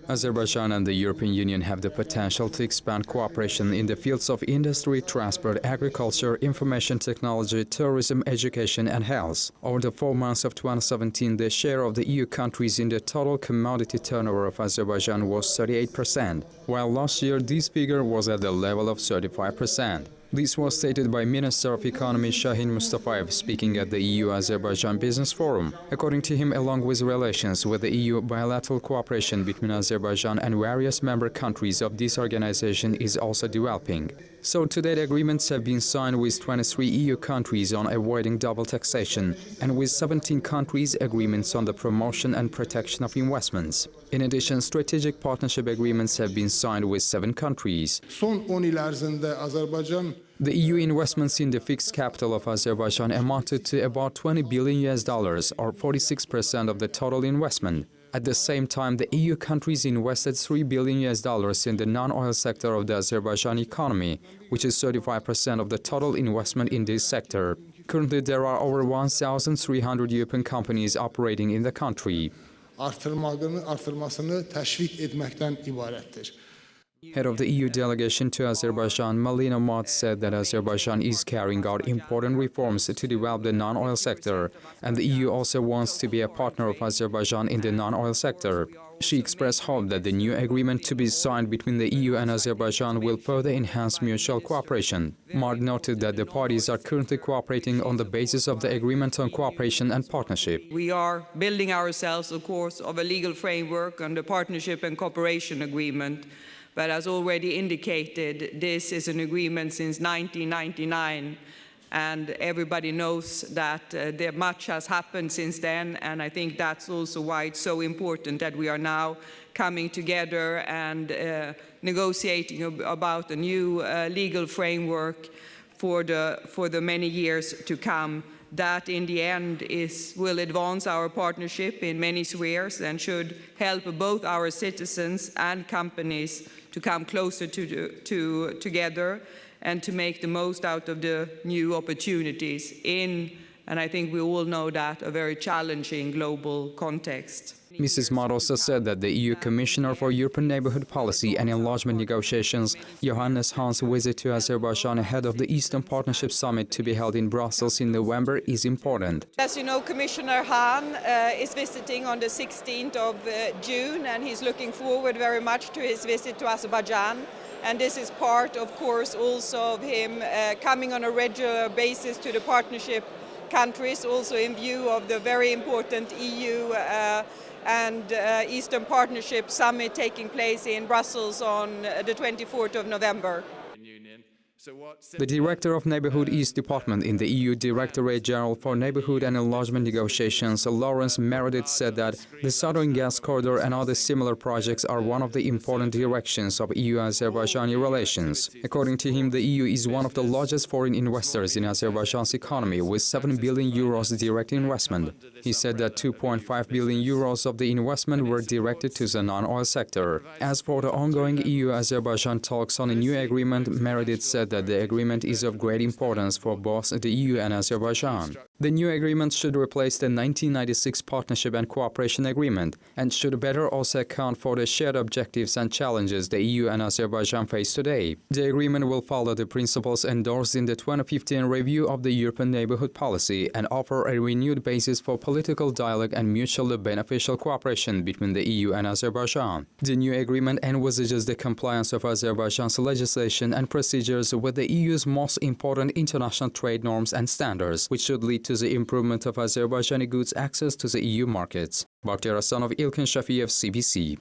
Azerbaijan and the European Union have the potential to expand cooperation in the fields of industry, transport, agriculture, information technology, tourism, education and health. Over the 4 months of 2017, the share of the EU countries in the total commodity turnover of Azerbaijan was 38%, while last year this figure was at the level of 35%. This was stated by Minister of Economy Shahin Mustafayev speaking at the EU-Azerbaijan Business Forum. According to him, along with relations with the EU, bilateral cooperation between Azerbaijan and various member countries of this organization is also developing. So to date, agreements have been signed with 23 EU countries on avoiding double taxation and with 17 countries agreements on the promotion and protection of investments. In addition, strategic partnership agreements have been signed with 7 countries. The EU investments in the fixed capital of Azerbaijan amounted to about $20 billion or 46% of the total investment. At the same time, the EU countries invested $3 billion in the non-oil sector of the Azerbaijani economy, which is 35% of the total investment in this sector. Currently, there are over 1,300 European companies operating in the country. Head of the EU delegation to Azerbaijan, Malina Mat, said that Azerbaijan is carrying out important reforms to develop the non-oil sector, and the EU also wants to be a partner of Azerbaijan in the non-oil sector. She expressed hope that the new agreement to be signed between the EU and Azerbaijan will further enhance mutual cooperation. Mat noted that the parties are currently cooperating on the basis of the Agreement on Cooperation and Partnership. We are building ourselves, of course, of a legal framework on the Partnership and Cooperation Agreement. But as already indicated, this is an agreement since 1999, and everybody knows that much has happened since then, and I think that's also why it's so important that we are now coming together and negotiating about a new legal framework for the many years to come. That in the end will advance our partnership in many spheres and should help both our citizens and companies to come closer together and to make the most out of the new opportunities in, and I think we all know that, a very challenging global context. Mrs. Mat also said that the EU Commissioner for European Neighbourhood Policy and Enlargement Negotiations, Johannes Hahn's visit to Azerbaijan ahead of the Eastern Partnership Summit to be held in Brussels in November is important. As you know, Commissioner Hahn is visiting on the 16th of June, and he's looking forward very much to his visit to Azerbaijan. And this is part, of course, also of him coming on a regular basis to the partnership countries, also in view of the very important EU and Eastern Partnership Summit taking place in Brussels on the 24th of November. The Director of Neighbourhood East Department in the EU Directorate General for Neighbourhood and Enlargement Negotiations, Laurence Meredith, said that the Southern Gas Corridor and other similar projects are one of the important directions of EU-Azerbaijani relations. According to him, the EU is one of the largest foreign investors in Azerbaijan's economy, with 7 billion euros direct investment. He said that 2.5 billion euros of the investment were directed to the non-oil sector. As for the ongoing EU-Azerbaijan talks on a new agreement, Meredith said that the agreement is of great importance for both the EU and Azerbaijan. The new agreement should replace the 1996 Partnership and Cooperation Agreement and should better also account for the shared objectives and challenges the EU and Azerbaijan face today. The agreement will follow the principles endorsed in the 2015 review of the European Neighbourhood Policy and offer a renewed basis for political dialogue and mutually beneficial cooperation between the EU and Azerbaijan. The new agreement envisages the compliance of Azerbaijan's legislation and procedures with the EU's most important international trade norms and standards, which should lead to the improvement of Azerbaijani goods' access to the EU markets. Bakhtiar Asanov, Ilkin Shafiev, CBC.